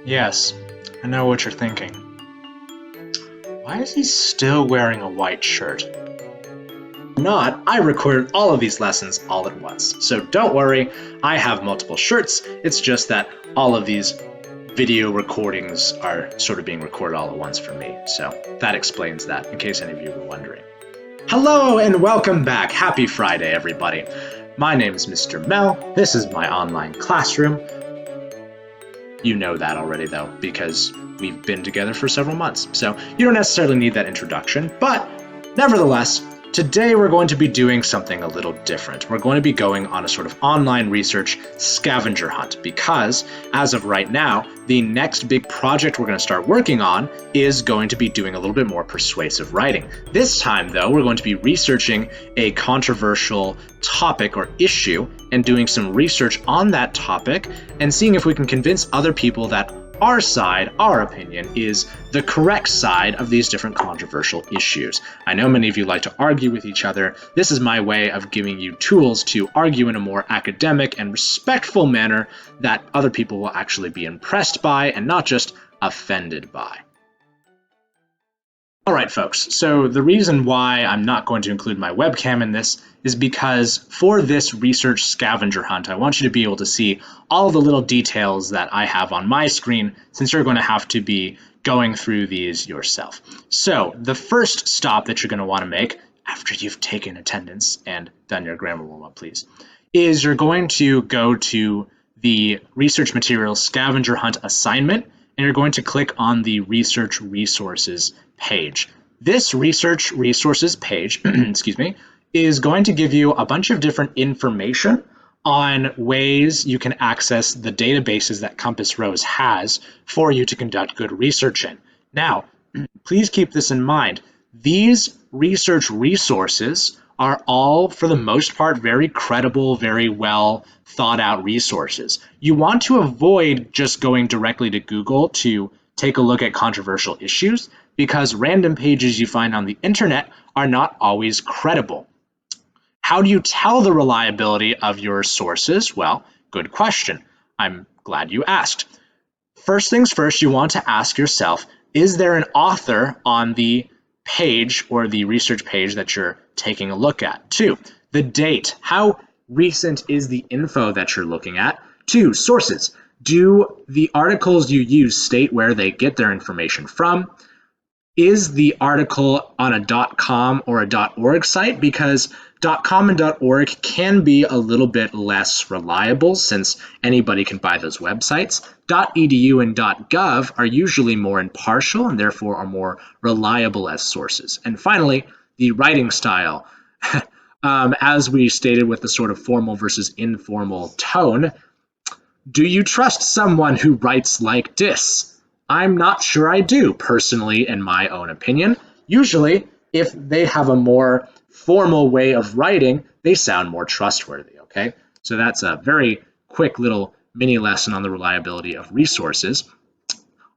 Yes, I know what you're thinking. Why is he still wearing a white shirt? Not, I recorded all of these lessons all at once. So don't worry, I have multiple shirts. It's just that all of these video recordings are sort of being recorded all at once for me. So that explains that, in case any of you were wondering. Hello and welcome back. Happy Friday, everybody. My name is Mr. Mel. This is my online classroom. You know that already, though, because we've been together for several months. So you don't necessarily need that introduction, but nevertheless, today we're going to be doing something a little different. We're going to be going on a sort of online research scavenger hunt because, as of right now, the next big project we're going to start working on is going to be doing a little bit more persuasive writing. This time, though, we're going to be researching a controversial topic or issue and doing some research on that topic and seeing if we can convince other people that our side, our opinion, is the correct side of these different controversial issues. I know many of you like to argue with each other. This is my way of giving you tools to argue in a more academic and respectful manner that other people will actually be impressed by and not just offended by. All right, folks, so the reason why I'm not going to include my webcam in this is because for this research scavenger hunt, I want you to be able to see all the little details that I have on my screen since you're going to have to be going through these yourself. So the first stop that you're going to want to make after you've taken attendance and done your grammar warm-up, please, is you're going to go to the research materials scavenger hunt assignment and you're going to click on the research resources page. This research resources page, excuse me, is going to give you a bunch of different information on ways you can access the databases that Compass Rose has for you to conduct good research in. Now, please keep this in mind. These research resources are all, for the most part, very credible, very well thought out resources. You want to avoid just going directly to Google to take a look at controversial issues because random pages you find on the internet are not always credible. How do you tell the reliability of your sources? Well, good question. I'm glad you asked. First things first, you want to ask yourself, is there an author on the page or the research page that you're taking a look at? 2, the date. How recent is the info that you're looking at? 2, sources. Do the articles you use state where they get their information from? Is the article on a .com or a .org site? Because .com and .org can be a little bit less reliable since anybody can buy those websites. .edu and .gov are usually more impartial and therefore are more reliable as sources. And finally, the writing style. As we stated with the sort of formal versus informal tone, do you trust someone who writes like this? I'm not sure I do, personally, in my own opinion. Usually, if they have a more formal way of writing, they sound more trustworthy, okay? So that's a very quick little mini lesson on the reliability of resources.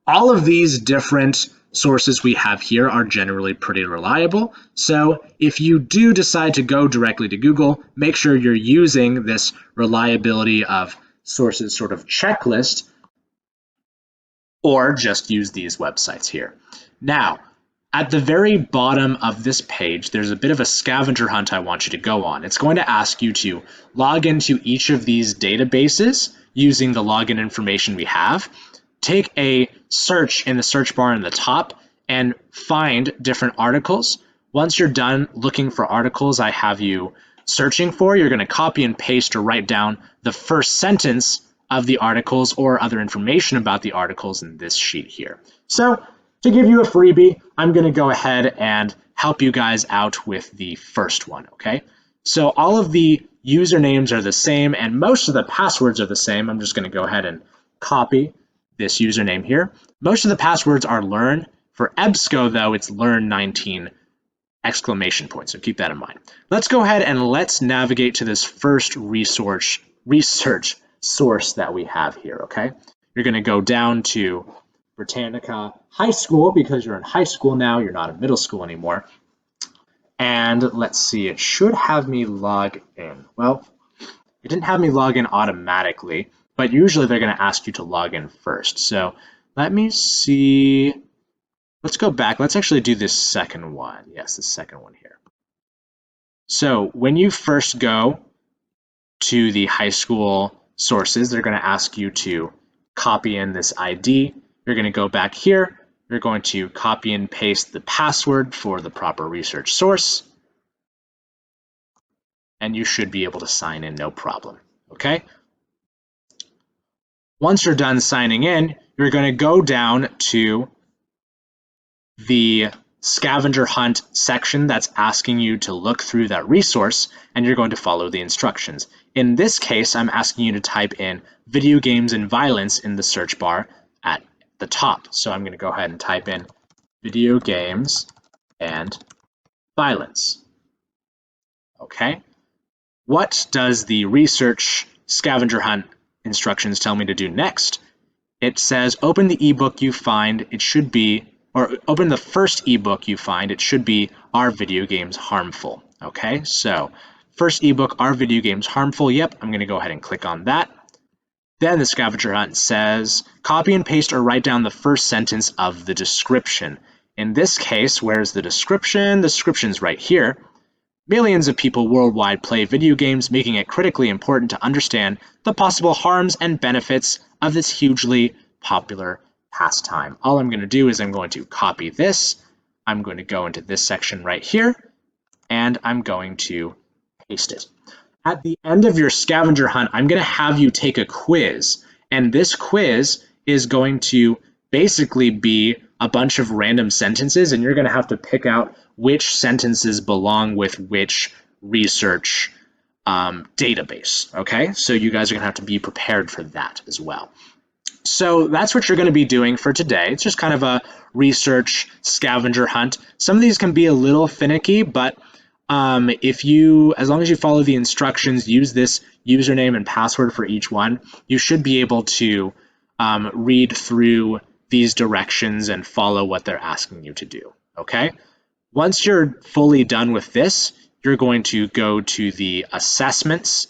All of these different sources we have here are generally pretty reliable. So if you do decide to go directly to Google, make sure you're using this reliability of sources sort of checklist, or just use these websites here. Now, at the very bottom of this page, there's a bit of a scavenger hunt I want you to go on. It's going to ask you to log into each of these databases using the login information we have. Take a search in the search bar in the top and find different articles. Once you're done looking for articles I have you searching for, you're going to copy and paste or write down the first sentence of the articles or other information about the articles in this sheet here. So to give you a freebie, I'm going to go ahead and help you guys out with the first one, okay? So all of the usernames are the same and most of the passwords are the same. I'm just going to go ahead and copy this username here. Most of the passwords are learn. For EBSCO, though, it's learn19 exclamation point, so keep that in mind. Let's go ahead and let's navigate to this first research source that we have here, okay? You're going to go down to Britannica High School because you're in high school now, you're not in middle school anymore. And let's see, it should have me log in. Well, it didn't have me log in automatically, but usually they're going to ask you to log in first. So Let me see. Let's go back. Let's actually do this second one. Yes, the second one here. So when you first go to the high school sources, they're going to ask you to copy in this ID. You're going to go back here. You're going to copy and paste the password for the proper research source. And you should be able to sign in no problem. Okay? Once you're done signing in, you're going to go down to the Scavenger Hunt section that's asking you to look through that resource, and you're going to follow the instructions. In this case, I'm asking you to type in video games and violence in the search bar at the top. So I'm going to go ahead and type in video games and violence. Okay. What does the research Scavenger Hunt instructions tell me to do next? It says open the ebook you find. It should be, or open the first ebook you find. It should be Are Video Games Harmful? Okay, so first ebook, Are Video Games Harmful? Yep, I'm going to go ahead and click on that. Then the Scavenger Hunt says copy and paste or write down the first sentence of the description. In this case, where's the description? The description's right here. Millions of people worldwide play video games, making it critically important to understand the possible harms and benefits of this hugely popular pastime. All I'm going to do is I'm going to copy this. I'm going to go into this section right here, and I'm going to paste it. At the end of your scavenger hunt, I'm going to have you take a quiz, and this quiz is going to basically be a bunch of random sentences, and you're going to have to pick out which sentences belong with which research database, okay? So you guys are going to have to be prepared for that as well. So that's what you're going to be doing for today. It's just kind of a research scavenger hunt. Some of these can be a little finicky, but as long as you follow the instructions, use this username and password for each one, you should be able to read through these directions and follow what they're asking you to do, okay? Once you're fully done with this, you're going to go to the Assessments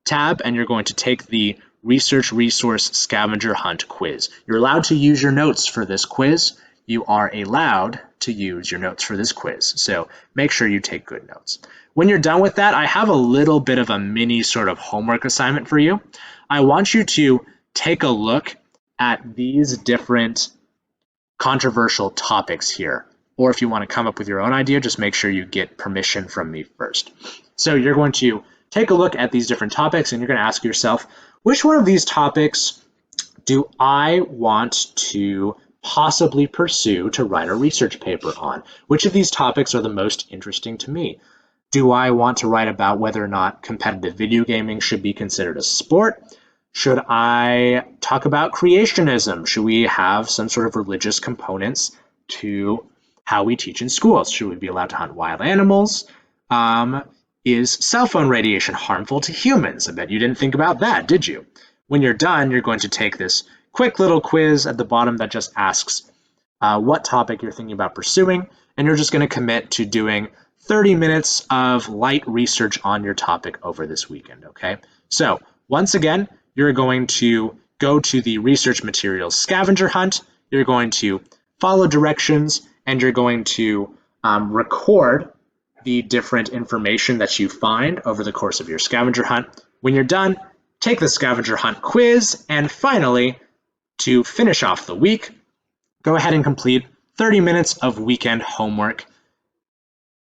tab, and you're going to take the Research Resource Scavenger Hunt quiz. You're allowed to use your notes for this quiz. You are allowed to use your notes for this quiz, so make sure you take good notes. When you're done with that, I have a little bit of a mini sort of homework assignment for you. I want you to take a look at these different controversial topics here. Or if you want to come up with your own idea, just make sure you get permission from me first. So you're going to take a look at these different topics, and you're going to ask yourself, which one of these topics do I want to possibly pursue to write a research paper on? Which of these topics are the most interesting to me? Do I want to write about whether or not competitive video gaming should be considered a sport? Should I talk about creationism? Should we have some sort of religious components to how we teach in schools? Should we be allowed to hunt wild animals? Is cell phone radiation harmful to humans? I bet you didn't think about that, did you? When you're done, you're going to take this quick little quiz at the bottom that just asks what topic you're thinking about pursuing, and you're just going to commit to doing 30 minutes of light research on your topic over this weekend, okay? So once again, you're going to go to the research materials scavenger hunt, you're going to follow directions, and you're going to record the different information that you find over the course of your scavenger hunt. When you're done, take the scavenger hunt quiz, and finally, to finish off the week, go ahead and complete 30 minutes of weekend homework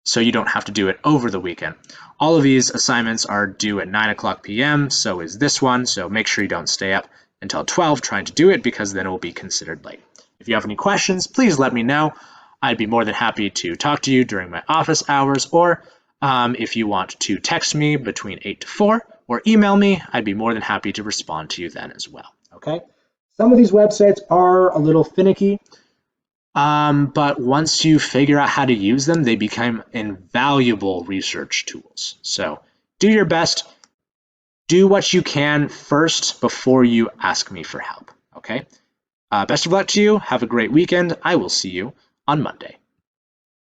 so you don't have to do it over the weekend. All of these assignments are due at 9 p.m., so is this one, so make sure you don't stay up until 12 trying to do it, because then it will be considered late. If you have any questions, please let me know. I'd be more than happy to talk to you during my office hours, or if you want to text me between 8 to 4 or email me, I'd be more than happy to respond to you then as well, okay? Some of these websites are a little finicky, but once you figure out how to use them, they become invaluable research tools. So do your best. Do what you can first before you ask me for help, okay? Best of luck to you. Have a great weekend. I will see you on Monday.